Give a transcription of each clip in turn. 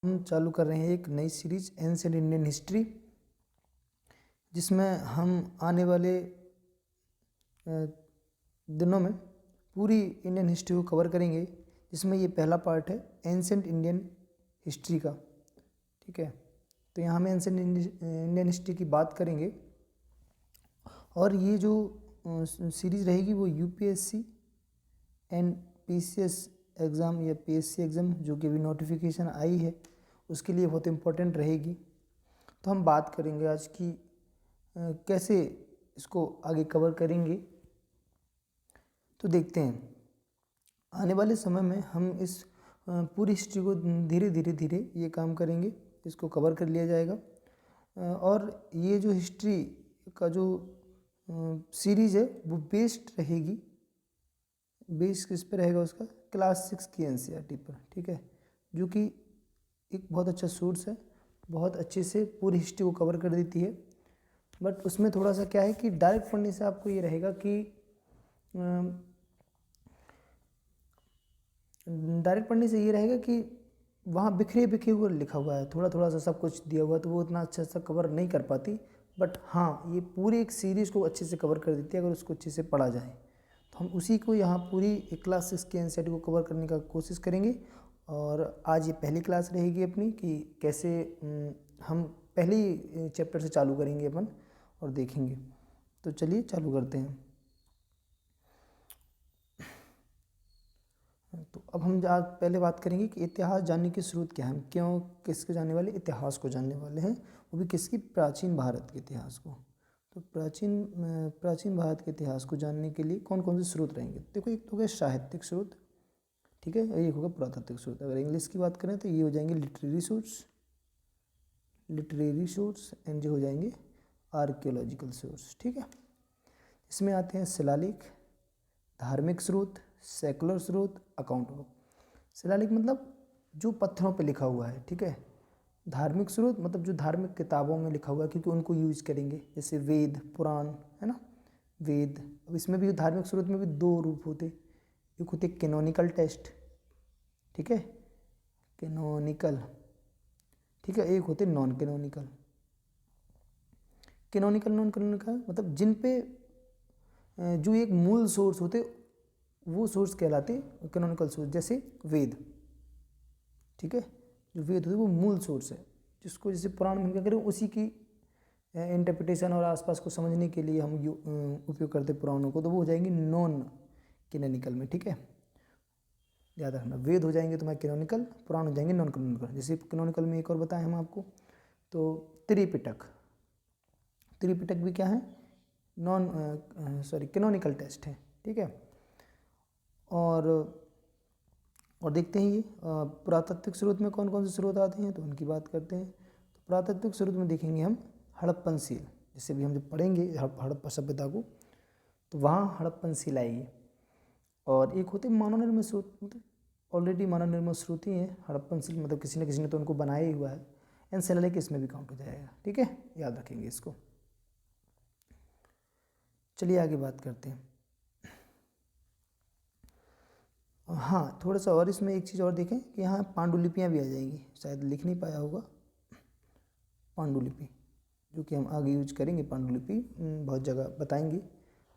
हम चालू कर रहे हैं एक नई सीरीज एंशिएंट इंडियन हिस्ट्री, जिसमें हम आने वाले दिनों में पूरी इंडियन हिस्ट्री को कवर करेंगे, जिसमें ये पहला पार्ट है एंशिएंट इंडियन हिस्ट्री का। ठीक है, तो यहाँ हम एंशिएंट इंडियन हिस्ट्री की बात करेंगे और ये जो सीरीज़ रहेगी वो यूपीएससी एंड पीसीएस एग्ज़ाम या पीएससी एग्ज़ाम जो कि अभी नोटिफिकेशन आई है उसके लिए बहुत इम्पोर्टेंट रहेगी। तो हम बात करेंगे आज की कैसे इसको आगे कवर करेंगे। तो देखते हैं आने वाले समय में हम इस पूरी हिस्ट्री को धीरे धीरे ये काम करेंगे, इसको कवर कर लिया जाएगा। और ये जो हिस्ट्री का जो सीरीज़ है वो बेस्ड रहेगी, बेस किस पे रहेगा उसका, क्लास 6 की एनसीईआरटी पर। ठीक है, जो कि एक बहुत अच्छा सोर्स है, बहुत अच्छे से पूरी हिस्ट्री को कवर कर देती है। बट उसमें थोड़ा सा क्या है कि डायरेक्ट पढ़ने से आपको ये रहेगा कि डायरेक्ट पढ़ने से ये रहेगा कि वहाँ बिखरे बिखरे हुए लिखा हुआ है, थोड़ा थोड़ा सा सब कुछ दिया हुआ है, तो वो उतना अच्छा सा कवर नहीं कर पाती। बट हाँ, ये पूरी एक सीरीज़ को अच्छे से कवर कर देती है अगर उसको अच्छे से पढ़ा जाए। तो हम उसी को यहाँ पूरी क्लास 6 के एनसीईआरटी को कवर करने का कोशिश करेंगे। और आज ये पहली क्लास रहेगी अपनी कि कैसे हम पहली चैप्टर से चालू करेंगे अपन और देखेंगे। तो चलिए चालू करते हैं। तो अब हम पहले बात करेंगे कि इतिहास जानने की स्रोत क्या है, हम क्यों किसके जानने वाले, इतिहास को जानने वाले हैं, वो भी किसकी, प्राचीन भारत के इतिहास को। तो प्राचीन भारत के इतिहास को जानने के लिए कौन कौन से स्रोत रहेंगे। देखो, एक तो हो गया साहित्यिक स्रोत, ठीक है, और एक होगा पुरातात्विक स्रोत। अगर इंग्लिश की बात करें तो ये हो जाएंगे लिटरेरी सोर्स एंड जो हो जाएंगे आर्कियोलॉजिकल सोर्स। ठीक है, इसमें आते हैं शिलालेख, धार्मिक स्रोत, सेकुलर स्रोत, अकाउंट बुक। शिलालेख मतलब जो पत्थरों पे लिखा हुआ है, ठीक है। धार्मिक स्रोत मतलब जो धार्मिक किताबों में लिखा हुआ है, क्योंकि उनको यूज करेंगे, जैसे वेद पुराण है ना, वेद। अब इसमें भी धार्मिक स्रोत में भी दो रूप होते, एक होते कैनोनिकल टेक्स्ट, ठीक है, कैनोनिकल, ठीक है, एक होते non canonical. Canonical non canonical मतलब जिन पे जो एक मूल सोर्स होते वो सोर्स कहलाते कैनोनिकल सोर्स, जैसे वेद, ठीक है, जो वेद होते वो मूल सोर्स है, जिसको जैसे पुराण में क्या करें उसी की इंटरप्रिटेशन और आसपास को समझने के लिए हम उपयोग करते पुराणों को, तो वो हो जाएंगे नॉन कैनोनिकल में। ठीक है, याद रखना, वेद हो जाएंगे तुम्हारे कैनोनिकल, पुराण हो जाएंगे नॉन कैनोनिकल। जैसे कैनोनिकल में एक और बताएं हम आपको, तो त्रिपिटक भी क्या है, कैनोनिकल टेक्स्ट है। ठीक है, और देखते हैं ये पुरातात्विक स्रोत में कौन कौन से स्रोत आते हैं, तो उनकी बात करते हैं। तो पुरातात्विक स्रोत में देखेंगे हम हड़प्पन सील, जैसे भी हम जब पढ़ेंगे हड़प्पा सभ्यता को, तो वहाँ हड़प्पन सील आएगी। और एक होते मानव निर्मित स्रोत, मतलब ऑलरेडी मानव निर्मित स्रोत ही है हड़प्पन सील, मतलब किसी न किसी ने तो उनको बनाया ही हुआ है, एंड शिलालेख इसमें भी काउंट हो जाएगा। ठीक है, याद रखेंगे इसको। चलिए आगे बात करते हैं। हाँ, थोड़ा सा और इसमें एक चीज़ और देखें कि यहाँ पांडुलिपियाँ भी आ जाएंगी, शायद लिख नहीं पाया होगा, पांडुलिपि जो कि हम आगे यूज करेंगे, पांडुलिपि बहुत जगह बताएंगे,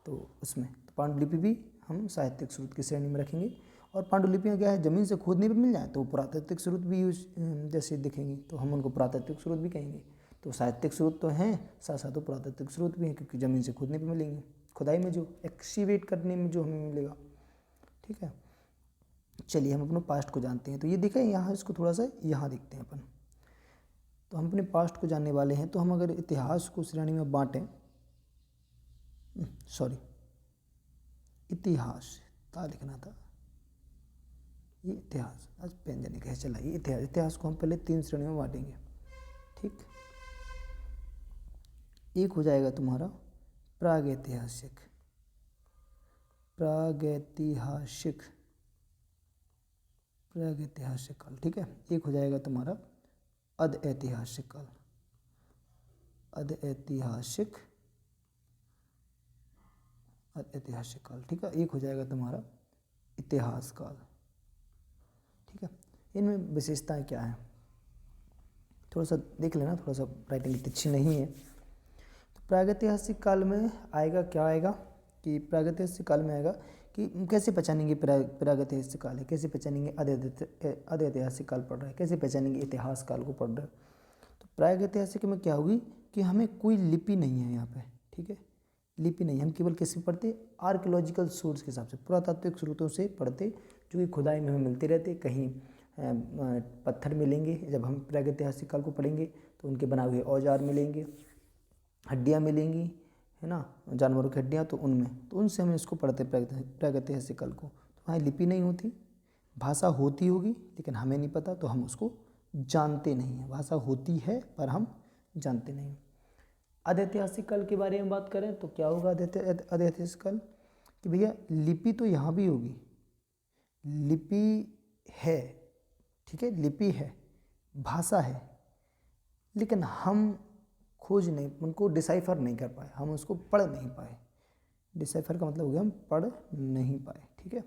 तो उसमें तो पांडुलिपि भी हम साहित्यिक स्रोत की श्रेणी में रखेंगे। और पांडुलिपियाँ क्या है, ज़मीन से खोदने पर मिल जाए तो पुरातात्विक स्रोत भी यूज जैसे दिखेंगी तो हम उनको पुरातात्विक स्रोत भी कहेंगे। तो साहित्यिक स्रोत तो हैं, साथ साथ तो पुरातात्विक स्रोत भी हैं, क्योंकि ज़मीन से खोदने पर मिलेंगे, खुदाई में जो एक्सकैवेट करने में जो हमें मिलेगा। ठीक है, चलिए हम अपने पास्ट को जानते हैं। तो ये देखें यहाँ, इसको थोड़ा सा यहाँ देखते हैं अपन। तो हम अपने पास्ट को जानने वाले हैं, तो हम अगर इतिहास को श्रेणी में बांटें, इतिहास क्या लिखना था, ये इतिहास, आज व्यंजन कहे चला, ये इतिहास को हम पहले 3 श्रेणियों में बांटेंगे। ठीक, एक हो जाएगा तुम्हारा प्रागैतिहासिक, प्रागैतिहासिक काल। ठीक है, एक हो जाएगा तुम्हारा अधऐतिहासिक काल, अधऐतिहासिक काल। ठीक है, एक हो जाएगा तुम्हारा इतिहास काल। ठीक है, इनमें विशेषताएं क्या हैं, थोड़ा सा देख लेना, थोड़ा सा राइटिंग इतनी अच्छी नहीं है। तो प्रागैतिहासिक काल में आएगा, क्या आएगा कि प्रागैतिहासिक काल में आएगा कि कैसे पहचानेंगे प्रागैतिहासिक काल है, कैसे पहचानेंगे अधैतिहासिक काल पढ़ रहा है, कैसे पहचानेंगे इतिहास काल को पढ़ रहा है। तो प्रागैतिहासिक में क्या होगी कि हमें कोई लिपि नहीं है यहाँ पे, ठीक है, लिपि नहीं, हम केवल किससे पढ़ते, आर्कियोलॉजिकल सोर्स के हिसाब से, पुरातात्विक स्रोतों से पढ़ते, जो कि खुदाई में हमें मिलते रहते। कहीं पत्थर मिलेंगे, जब हम प्रागैतिहासिक काल को पढ़ेंगे तो उनके बनाए हुए औजार मिलेंगे, हड्डियाँ मिलेंगी, है ना, जानवरों की हड्डियाँ, तो उनमें, तो उनसे हम इसको पढ़ते प्रागैतिहासिक काल को। तो वहाँ लिपि नहीं होती, भाषा होती होगी लेकिन हमें नहीं पता, तो हम उसको जानते नहीं हैं। भाषा होती है पर हम जानते नहीं। अधैतिहासिक काल के बारे में बात करें तो क्या होगा अधैतिहासिक काल कि भैया लिपि तो यहाँ भी होगी, लिपि है, ठीक है, लिपि है, भाषा है, लेकिन हम खोज नहीं, उनको डिसाइफर नहीं कर पाए, हम उसको पढ़ नहीं पाए। डिसाइफर का मतलब हो गया हम पढ़ नहीं पाए, ठीक है,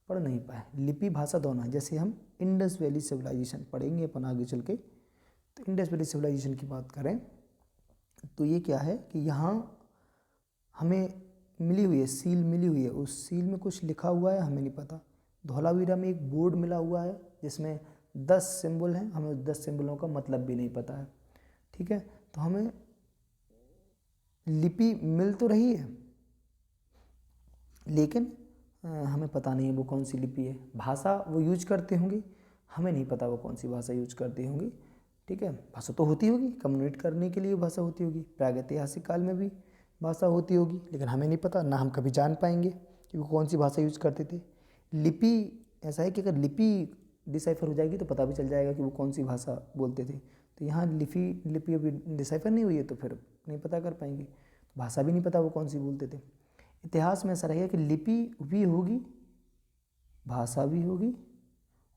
पढ़ नहीं पाए। लिपि भाषा दोनों है। जैसे हम इंडस वैली सिविलाइजेशन पढ़ेंगे अपन आगे चल के, तो इंडस वैली सिविलाइजेशन की बात करें तो ये क्या है कि यहाँ हमें मिली हुई है, सील मिली हुई है, उस सील में कुछ लिखा हुआ है, हमें नहीं पता। धौलावीरा में एक बोर्ड मिला हुआ है जिसमें 10 सिंबल हैं, हमें उस 10 सिंबलों का मतलब भी नहीं पता है, ठीक है। तो हमें लिपि मिल तो रही है लेकिन हमें पता नहीं है वो कौन सी लिपि है। भाषा वो यूज करते होंगे, हमें नहीं पता वो कौन सी भाषा यूज करते होंगे, ठीक है। भाषा तो होती होगी, कम्युनिकेट करने के लिए भाषा होती होगी, प्रागैतिहासिक काल में भी भाषा होती होगी, लेकिन हमें नहीं पता, ना हम कभी जान पाएंगे कि वो कौन सी भाषा यूज करते थे। लिपि ऐसा है कि अगर लिपि डिसाइफर हो जाएगी तो पता भी चल जाएगा कि वो कौन सी भाषा बोलते थे। तो यहाँ लिपि अभी डिसाइफर नहीं हुई है तो फिर नहीं पता कर पाएंगे, भाषा भी नहीं पता वो कौन सी बोलते थे। इतिहास में ऐसा रहेगा कि लिपि भी होगी, भाषा भी होगी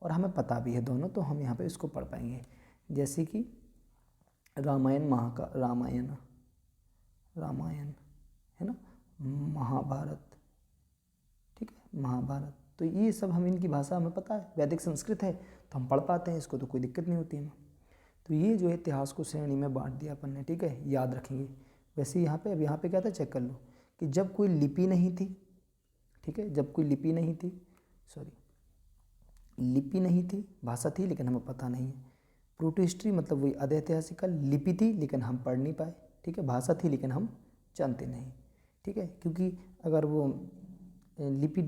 और हमें पता भी है दोनों, तो हम यहाँ पे इसको पढ़ पाएंगे। जैसे कि रामायण रामायण है ना, महाभारत, ठीक है, महाभारत, तो ये सब हम, इनकी भाषा हमें पता है, वैदिक संस्कृत है तो हम पढ़ पाते हैं इसको, तो कोई दिक्कत नहीं होती हमें। तो ये जो है इतिहास को श्रेणी में बांट दिया अपन ने, ठीक है, याद रखेंगे। वैसे यहाँ पे, अब यहाँ पे क्या था, चेक कर लो कि जब कोई लिपि नहीं थी, ठीक है, जब कोई लिपि नहीं थी, लिपि नहीं थी, भाषा थी लेकिन हमें पता नहीं है। प्रोटो हिस्ट्री मतलब वही अधैतिहासिक काल, लिपि थी लेकिन हम पढ़ नहीं पाए, ठीक है, भाषा थी लेकिन हम जानते नहीं, ठीक है, क्योंकि अगर वो लिपि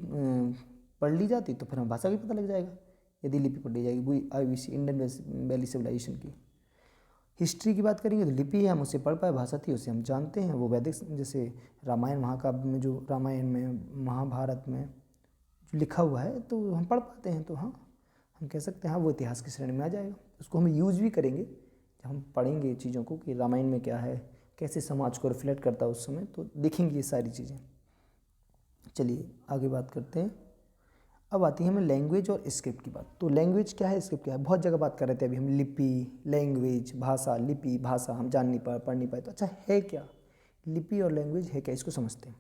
पढ़ ली जाती तो फिर हमें भाषा भी पता लग जाएगा, यदि लिपि पढ़ ली जाएगी। वही IVC इंडियन वैली सिविलाइजेशन की हिस्ट्री की बात करेंगे तो लिपि है, हम उसे पढ़ पाए, भाषा थी उसे हम जानते हैं, वो वैदिक, जैसे रामायण महाकाव्य में, जो रामायण में, महाभारत में जो लिखा हुआ है तो हम पढ़ पाते हैं, तो हाँ हम कह सकते हैं हाँ वो इतिहास की श्रेणी में आ जाएगा। उसको हम यूज भी करेंगे जब हम पढ़ेंगे चीज़ों को कि रामायण में क्या है, कैसे समाज को रिफ्लेक्ट करता है उस समय, तो देखेंगे ये सारी चीज़ें। चलिए आगे बात करते हैं। अब आती है हमें लैंग्वेज और स्क्रिप्ट की बात। तो लैंग्वेज क्या है, स्क्रिप्ट क्या है, बहुत जगह बात कर रहे थे अभी हम, लिपि, लैंग्वेज, भाषा, लिपि, भाषा, हम जान नहीं पाए, पढ़ नहीं पाए, तो अच्छा है क्या लिपि और लैंग्वेज है क्या, इसको समझते हैं।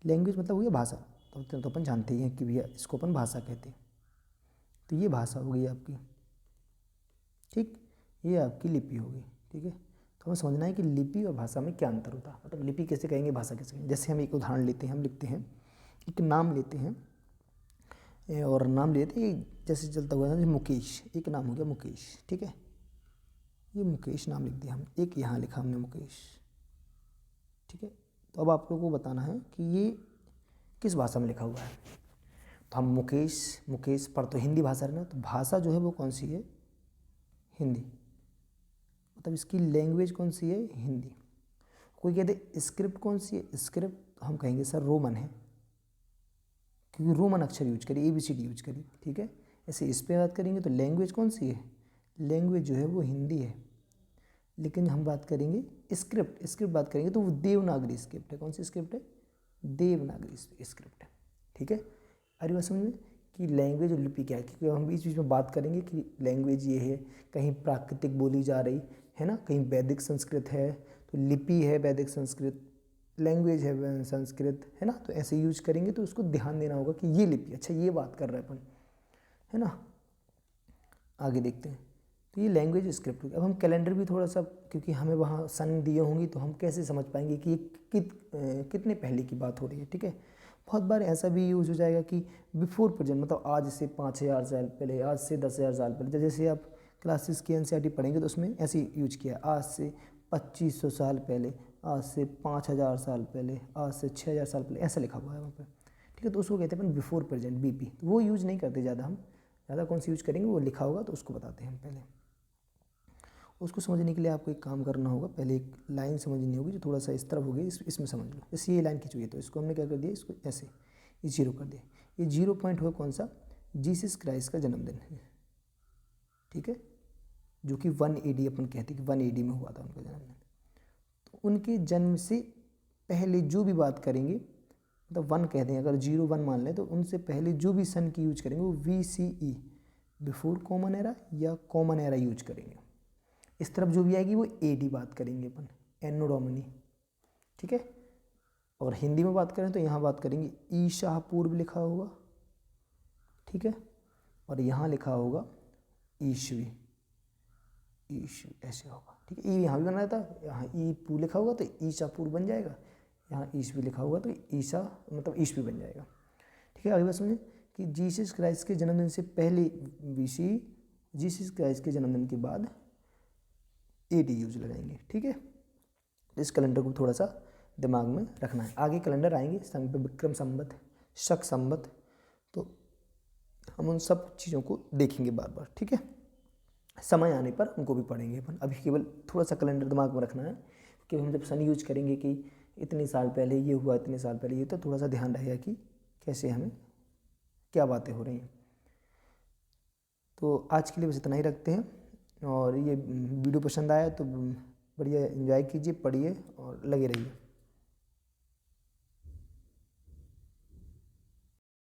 लैंग्वेज मतलब हुई भाषा, तो अपन जानते ही हैं कि भैया इसको अपन भाषा कहते हैं। तो ये भाषा हो गई आपकी, ठीक, ये आपकी लिपि होगी, ठीक है। तो हमें समझना है कि लिपि और भाषा में क्या अंतर होता है, मतलब लिपि कैसे कहेंगे, भाषा कैसे कहेंगे। जैसे हम एक उदाहरण लेते हैं, हम लिखते हैं, एक नाम लेते हैं और नाम लेते हैं, जैसे चलता हुआ है मुकेश, एक नाम हो गया मुकेश, ठीक है, ये मुकेश नाम लिख दिया हम, एक यहाँ लिखा हमने मुकेश, ठीक है। तो अब आप लोगों को बताना है कि ये किस भाषा में लिखा हुआ है। तो हम मुकेश पर तो हिंदी भाषा है ना, तो भाषा जो है वो कौन सी है, हिंदी, मतलब इसकी लैंग्वेज कौन सी है, हिंदी। कोई कहते स्क्रिप्ट कौन सी है, स्क्रिप्ट हम कहेंगे सर रोमन है, क्योंकि रोमन अक्षर यूज करिए, ABCD यूज करिए, ठीक है। ऐसे इस पर बात करेंगे तो लैंग्वेज कौन सी है, लैंग्वेज जो है वो हिंदी है। लेकिन हम बात करेंगे स्क्रिप्ट बात करेंगे तो वो देवनागरी स्क्रिप्ट है। कौन सी स्क्रिप्ट है, देवनागरी स्क्रिप्ट है, ठीक है। अरे बात समझ में कि लैंग्वेज और लिपि क्या है, क्योंकि हम बीच बीच में बात करेंगे कि लैंग्वेज ये है, कहीं प्राकृतिक बोली जा रही है ना, कहीं वैदिक संस्कृत है, तो लिपि है वैदिक संस्कृत, लैंग्वेज है संस्कृत, है ना, तो ऐसे यूज करेंगे तो उसको ध्यान देना होगा कि ये लिपि, अच्छा ये बात कर रहे हैं अपन, है ना। आगे देखते हैं, तो ये लैंग्वेज स्क्रिप्ट होगी। अब हम कैलेंडर भी थोड़ा सा, क्योंकि हमें वहाँ सन दिए होंगी तो हम कैसे समझ पाएंगे कि ये कितने पहले की बात हो रही है, ठीक है। बहुत बार ऐसा भी यूज हो जाएगा कि बिफोर प्रेजेंट, मतलब आज से 5000 साल पहले, आज से 10,000 साल पहले। जैसे आप क्लासेस की एनसीईआरटी पढ़ेंगे तो उसमें ऐसे यूज किया, आज से 2500 साल पहले, आज से 5000 साल पहले, आज से 6000 साल पहले, ऐसा लिखा हुआ है वहाँ पर, ठीक है। तो उसको कहते हैं अपन बिफोर प्रेजेंट, बीपी। तो वो यूज़ नहीं करते ज़्यादा हम, ज़्यादा कौन सी यूज करेंगे, वो लिखा होगा तो उसको बताते हैं हम पहले। उसको समझने के लिए आपको एक काम करना होगा, पहले एक लाइन समझनी होगी जो थोड़ा सा इस तरफ होगी, इसमें समझ लो। जैसे ये लाइन खींची हुई है तो इसको हमने क्या कर दिया, इसको ऐसे ये जीरो कर दिया। ये जीरो पॉइंट हुआ कौन सा, जीसस क्राइस्ट का जन्मदिन है, ठीक है, जो कि 1 AD अपन कहते हैं कि 1 AD में हुआ था उनका जन्मदिन। तो उनके जन्म से पहले जो भी बात करेंगे, मतलब 1 कह दें, अगर 01 मान लें, तो उनसे पहले जो भी सन की यूज करेंगे वो VCE, बिफोर कॉमन एरा या कॉमन एरा यूज करेंगे। इस तरफ जो भी आएगी वो AD बात करेंगे अपन, एनो डोमिनी, ठीक है। और हिंदी में बात करें तो यहाँ बात करेंगे ईशा पूर्व लिखा होगा, ठीक है, और यहाँ लिखा होगा ईस्वी, ईस्वी ऐसे होगा, ठीक है। ई यहाँ भी बना था, यहाँ ई पू लिखा होगा तो ईशा पूर्व बन जाएगा, यहाँ ईस्वी लिखा होगा तो ईशा मतलब ईस्वी बन जाएगा, ठीक है। अगली बात समझें कि जीसस क्राइस्ट के जन्मदिन से पहले BC, जीसस क्राइस्ट के जन्मदिन के बाद AD यूज लगाएंगे, ठीक है। इस कैलेंडर को थोड़ा सा दिमाग में रखना है। आगे कैलेंडर आएंगे संघ पे, विक्रम संवत, शक संवत, तो हम उन सब चीज़ों को देखेंगे बार बार, ठीक है। समय आने पर उनको भी पढ़ेंगे अपन, अभी केवल थोड़ा सा कैलेंडर दिमाग में रखना है कि हम जब सन यूज करेंगे कि इतने साल पहले ये हुआ, इतने साल पहले ये, तो थोड़ा सा ध्यान रहेगा कि कैसे हमें क्या बातें हो रही हैं। तो आज के लिए बस इतना ही रखते हैं, और ये वीडियो पसंद आया तो बढ़िया एंजॉय कीजिए, पढ़िए और लगे रहिए।